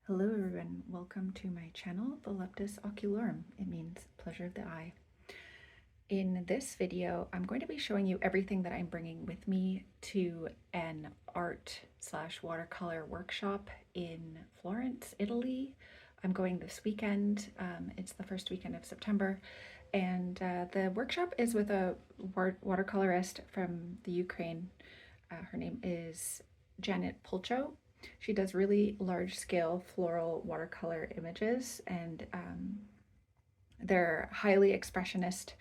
Hello everyone, welcome to my channel, Voluptas Ocularum. It means pleasure of the eye. In this video, I'm going to be showing you everything that I'm bringing with me to an art/watercolor workshop in Florence, Italy. I'm going this weekend. It's the first weekend of September, and the workshop is with a watercolorist from the Ukraine. Her name is Janet Pulcho. She does really large scale floral watercolor images, and they're highly expressionist.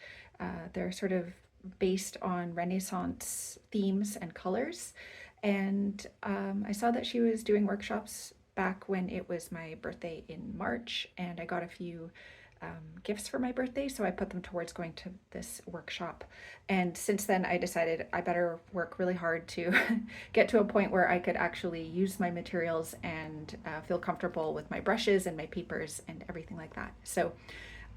They're sort of based on Renaissance themes and colors. And I saw that she was doing workshops back when it was my birthday in March, and I got a few gifts for my birthday, so I put them towards going to this workshop. And since then, I decided I better work really hard to get to a point where I could actually use my materials and feel comfortable with my brushes and my papers and everything like that. So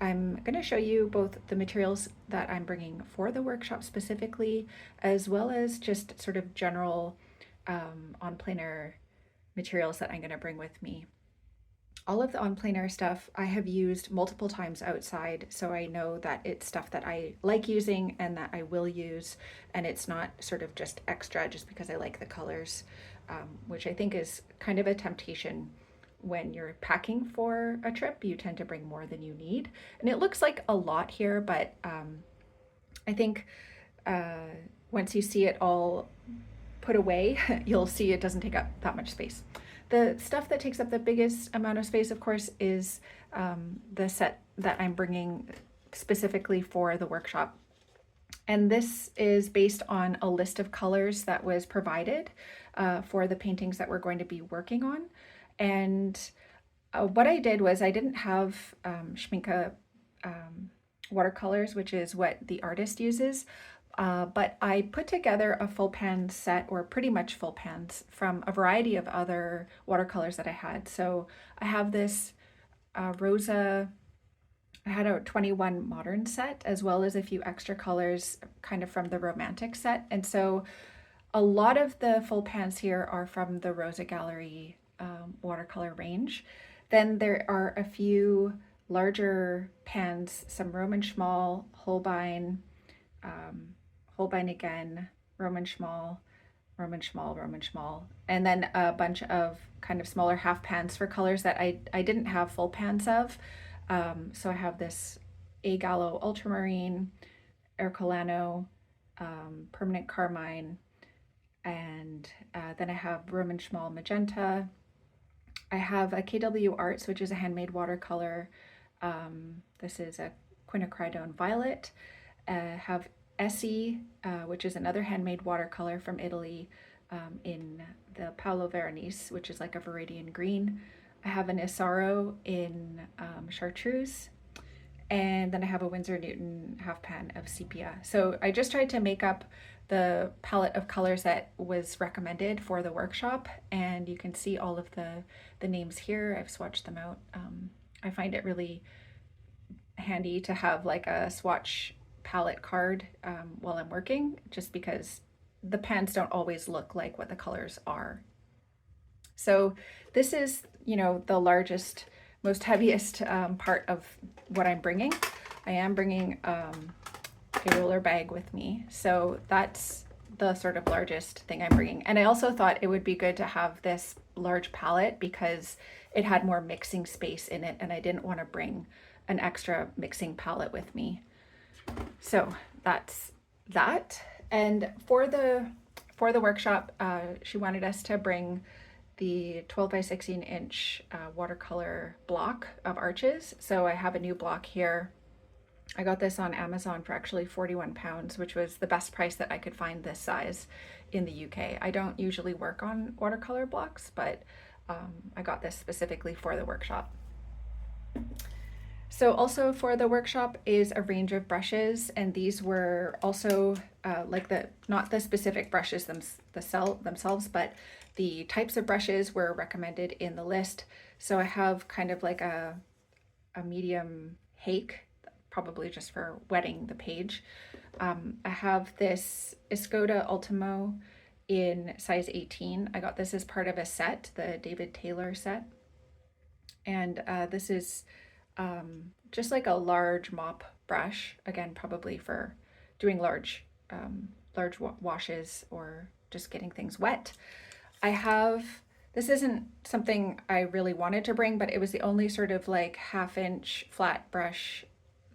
I'm going to show you both the materials that I'm bringing for the workshop specifically, as well as just sort of general on plein materials that I'm going to bring with me. All of the on plein air stuff I have used multiple times outside, so I know that it's stuff that I like using and that I will use, and it's not sort of just extra just because I like the colors, which I think is kind of a temptation. When you're packing for a trip, you tend to bring more than you need. And it looks like a lot here, but I think once you see it all put away, you'll see it doesn't take up that much space. The stuff that takes up the biggest amount of space, of course, is the set that I'm bringing specifically for the workshop. And this is based on a list of colors that was provided for the paintings that we're going to be working on. And what I did was I didn't have Schmincke watercolors, which is what the artist uses. But I put together a full pan set, or pretty much full pans, from a variety of other watercolors that I had. So I have this Rosa, I had a 21 modern set, as well as a few extra colors kind of from the romantic set. And so a lot of the full pans here are from the Rosa Gallery watercolor range. Then there are a few larger pans, some Roman Schmal, Holbein, Holbein again, Roman Schmal, Roman Schmal, Roman Schmal, and then a bunch of kind of smaller half pans for colors that I didn't have full pans of. So I have this A.Gallo ultramarine, Ercolano, permanent carmine, and then I have Roman Schmal magenta. I have a KW Arts, which is a handmade watercolor. This is a quinacridone violet. I have Essie, which is another handmade watercolor from Italy, in the Paolo Veronese, which is like a Viridian green. I have an Isaro in chartreuse, and then I have a Winsor Newton half pan of sepia. So I just tried to make up the palette of colors that was recommended for the workshop, and you can see all of the names here. I've swatched them out. I find it really handy to have like a swatch palette card while I'm working, just because the pans don't always look like what the colors are. So this is, the largest, most heaviest part of what I'm bringing. I am bringing a roller bag with me, so that's the sort of largest thing I'm bringing. And I also thought it would be good to have this large palette because it had more mixing space in it, and I didn't want to bring an extra mixing palette with me. So that's that. And for the workshop, she wanted us to bring the 12 by 16 inch watercolor block of arches. So I have a new block here. I got this on Amazon for actually £41, which was the best price that I could find this size in the UK. I don't usually work on watercolor blocks, but I got this specifically for the workshop. So also for the workshop is a range of brushes, and these were also not the specific brushes themselves, but the types of brushes were recommended in the list. So I have kind of like a medium hake, probably just for wetting the page. I have this Escoda Ultimo in size 18. I got this as part of a set, the David Taylor set. And this is just like a large mop brush, again, probably for doing large washes or just getting things wet. I have, this isn't something I really wanted to bring, but it was the only sort of like 1/2 inch flat brush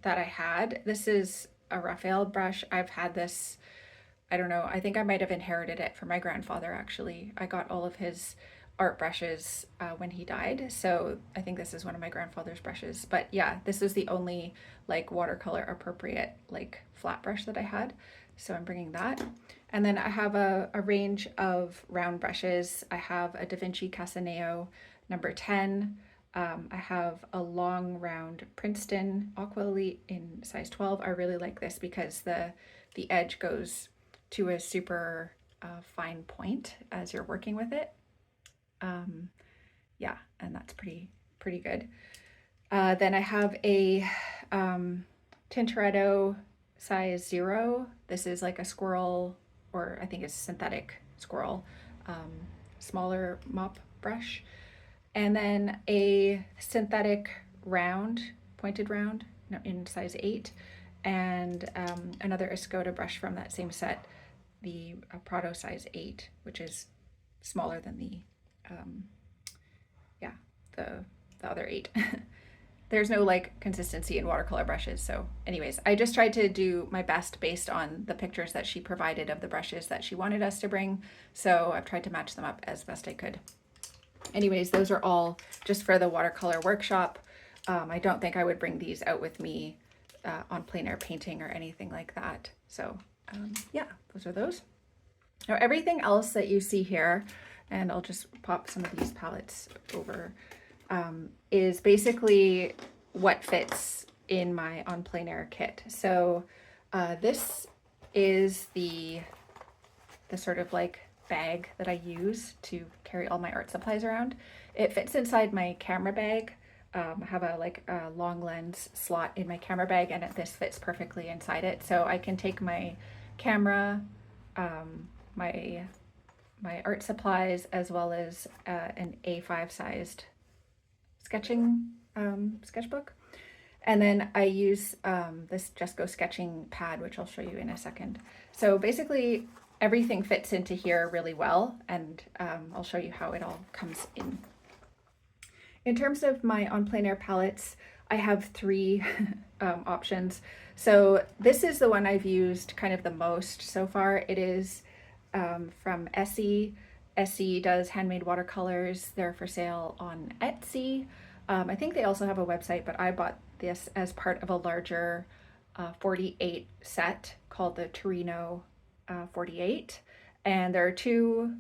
that I had. This is a Raphael brush. I've had this, I don't know, I think I might have inherited it from my grandfather actually. I got all of his art brushes when he died. So I think this is one of my grandfather's brushes. But yeah, this is the only like watercolor appropriate like flat brush that I had. So I'm bringing that. And then I have a range of round brushes. I have a Da Vinci Casaneo number 10. I have a long round Princeton Aqua Elite in size 12. I really like this because the edge goes to a super fine point as you're working with it. Yeah, and that's pretty good. Then I have a Tintoretto size 0. This is like a squirrel, or I think it's synthetic squirrel, smaller mop brush. And then a synthetic round, pointed round in size 8. And another Escoda brush from that same set, the Prado size 8, which is smaller than the the other 8. There's no like consistency in watercolor brushes. So anyways, I just tried to do my best based on the pictures that she provided of the brushes that she wanted us to bring. So I've tried to match them up as best I could. Anyways, those are all just for the watercolor workshop. I don't think I would bring these out with me on plein air painting or anything like that. So yeah, those are those. Now everything else that you see here, and I'll just pop some of these palettes over, is basically what fits in my on plein air kit. So this is the sort of like bag that I use to carry all my art supplies around. It fits inside my camera bag. I have a long lens slot in my camera bag, and this fits perfectly inside it. So I can take my camera, my art supplies, as well as an A5 sized sketching sketchbook. And then I use this Just Go sketching pad, which I'll show you in a second. So basically everything fits into here really well, and I'll show you how it all comes in. In terms of my on plein air palettes, I have 3 options. So this is the one I've used kind of the most so far. It is from Essie. Essie does handmade watercolors. They're for sale on Etsy. I think they also have a website, but I bought this as part of a larger 48 set called the Torino 48. And there are 2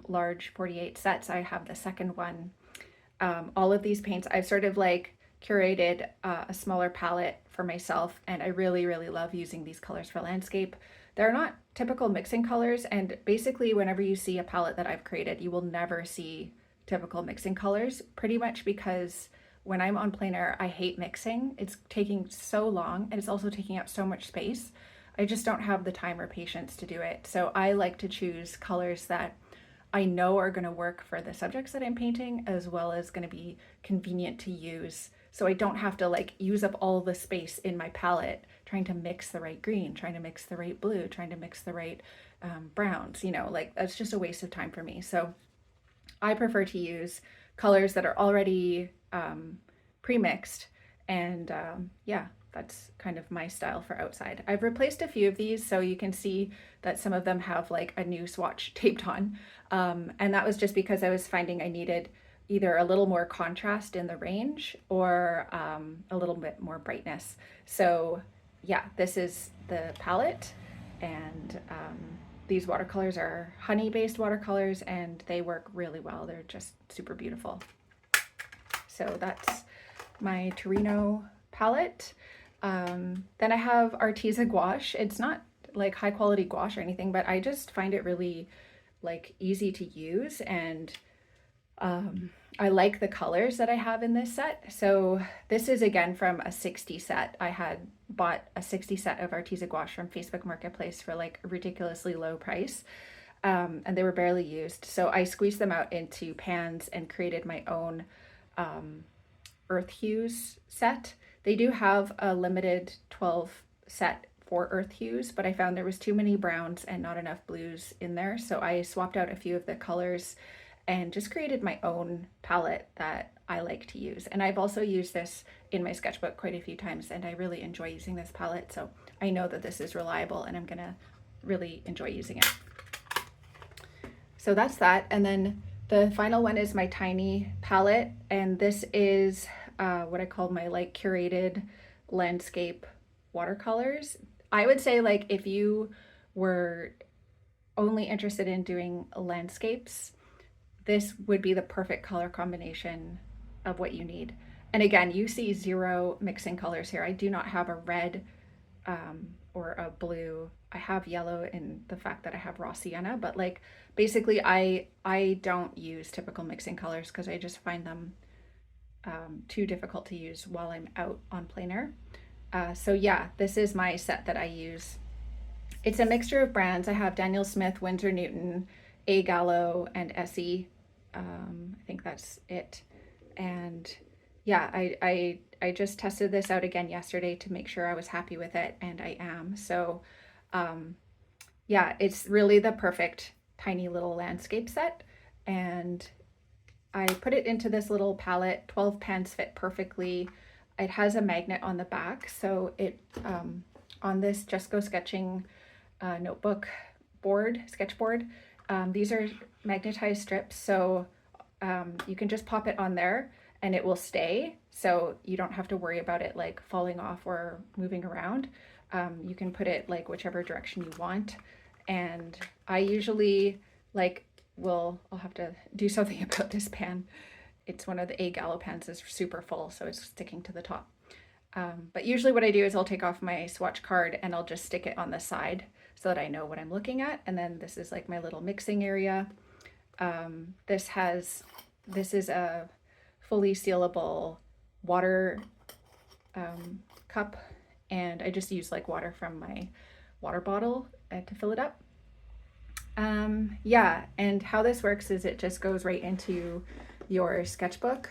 large 48 sets. I have the second one. All of these paints, I've sort of like curated a smaller palette for myself, and I really love using these colors for landscape. They're not typical mixing colors, and basically whenever you see a palette that I've created, you will never see typical mixing colors, pretty much because when I'm on plein air, I hate mixing. It's taking so long, and it's also taking up so much space. I just don't have the time or patience to do it. So I like to choose colors that I know are going to work for the subjects that I'm painting, as well as going to be convenient to use. So I don't have to like use up all the space in my palette trying to mix the right green, trying to mix the right blue, trying to mix the right browns, you know, like that's just a waste of time for me. So I prefer to use colors that are already pre-mixed, and yeah, that's kind of my style for outside. I've replaced a few of these, so you can see that some of them have like a new swatch taped on. And that was just because I was finding I needed either a little more contrast in the range or a little bit more brightness. So yeah, this is the palette, and these watercolors are honey-based watercolors, and they work really well. They're just super beautiful. So that's my Torino palette. Then I have Arteza Gouache. It's not like high quality gouache or anything, but I just find it really like easy to use, and I like the colors that I have in this set. So this is again from a 60 set. I had bought a 60 set of Arteza Gouache from Facebook Marketplace for like a ridiculously low price. And they were barely used. So I squeezed them out into pans and created my own Earth Hues set. They do have a limited 12 set for Earth Hues, but I found there was too many browns and not enough blues in there. So I swapped out a few of the colors and just created my own palette that I like to use. And I've also used this in my sketchbook quite a few times, and I really enjoy using this palette. So I know that this is reliable and I'm gonna really enjoy using it. So that's that. And then the final one is my tiny palette. And this is what I call my like curated landscape watercolors. I would say like if you were only interested in doing landscapes, this would be the perfect color combination of what you need. And again, you see zero mixing colors here. I do not have a red or a blue. I have yellow in the fact that I have raw sienna, but like basically I don't use typical mixing colors because I just find them too difficult to use while I'm out on plein air. So yeah, this is my set that I use. It's a mixture of brands. I have Daniel Smith, Winsor Newton, A.Gallo, and Essie. I think that's it. And yeah, I just tested this out again yesterday to make sure I was happy with it, and I am. So yeah, it's really the perfect tiny little landscape set. And I put it into this little palette. 12 pens fit perfectly. It has a magnet on the back, so it on this Just Go Sketching notebook board, sketchboard, these are magnetized strips, so you can just pop it on there and it will stay, so you don't have to worry about it like falling off or moving around. You can put it like whichever direction you want, and I usually like I'll have to do something about this pen. It's one of the A.Gallo pens, is super full, so it's sticking to the top. But usually what I do is I'll take off my swatch card and I'll just stick it on the side so that I know what I'm looking at. And then this is like my little mixing area. This is a fully sealable water cup, and I just use like water from my water bottle to fill it up. Yeah, and how this works is it just goes right into your sketchbook.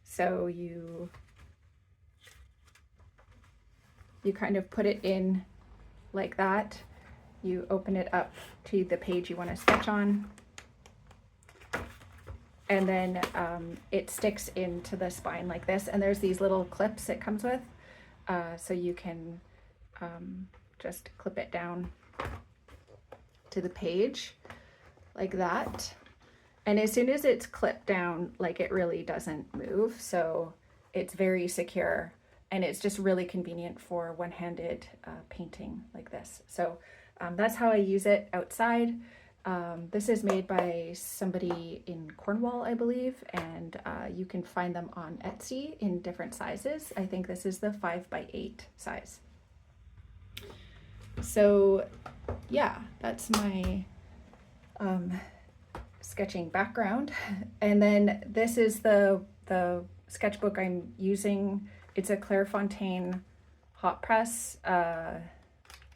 So you kind of put it in like that. You open it up to the page you want to sketch on, and then it sticks into the spine like this, and there's these little clips it comes with, so you can just clip it down to the page like that. And as soon as it's clipped down, like it really doesn't move, so it's very secure, and it's just really convenient for one-handed painting like this. So that's how I use it outside. This is made by somebody in Cornwall, I believe, and you can find them on Etsy in different sizes. I think this is the 5x8 size. So yeah, that's my sketching background. And then this is the sketchbook I'm using. It's a Clairefontaine hot press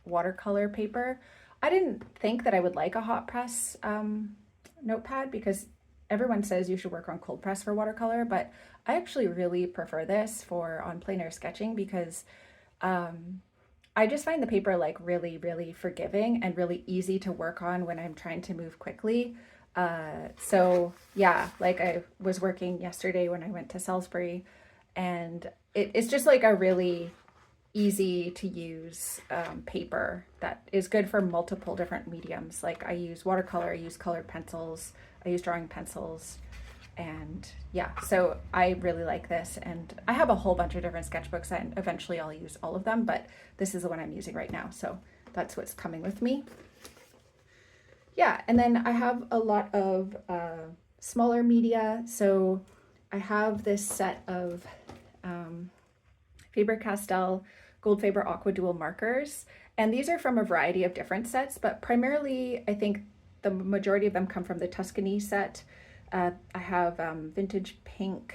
watercolor paper. I didn't think that I would like a hot press notepad because everyone says you should work on cold press for watercolor, but I actually really prefer this for on plein air sketching because I just find the paper like really, really forgiving and really easy to work on when I'm trying to move quickly. So yeah, like I was working yesterday when I went to Salisbury, and it's just like a really easy to use paper that is good for multiple different mediums. Like I use watercolor, I use colored pencils, I use drawing pencils, and yeah, so I really like this. And I have a whole bunch of different sketchbooks and eventually I'll use all of them, but this is the one I'm using right now, so that's what's coming with me. Yeah, and then I have a lot of smaller media. So I have this set of Faber Castell Goldfaber Aqua dual markers, and these are from a variety of different sets, but primarily I think the majority of them come from the Tuscany set. I have vintage pink,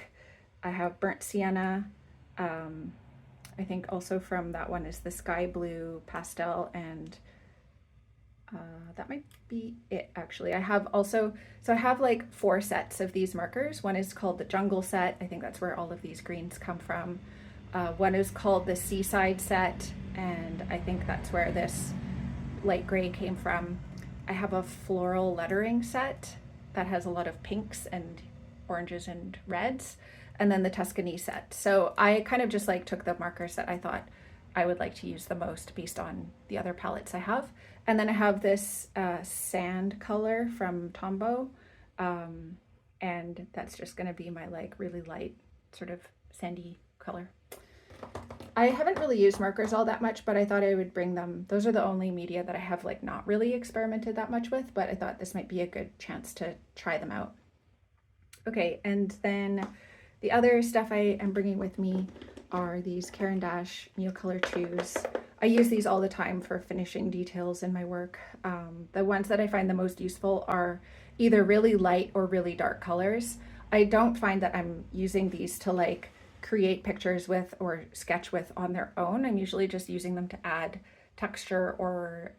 I have burnt sienna, I think also from that one is the sky blue pastel, and That might be it actually. I have also, so I have like 4 sets of these markers. One is called the jungle set. I think that's where all of these greens come from. One is called the seaside set, and I think that's where this light gray came from. I have a floral lettering set that has a lot of pinks and oranges and reds, and then the Tuscany set. So I kind of just like took the markers that I thought I would like to use the most based on the other palettes I have. And then I have this sand color from Tombow, and that's just going to be my like really light sort of sandy color. I haven't really used markers all that much, but I thought I would bring them. Those are the only media that I have like not really experimented that much with, but I thought this might be a good chance to try them out. Okay, and then the other stuff I am bringing with me are these Caran D'ache Neocolor 2s. I use these all the time for finishing details in my work. The ones that I find the most useful are either really light or really dark colors. I don't find that I'm using these to like create pictures with or sketch with on their own. I'm usually just using them to add texture or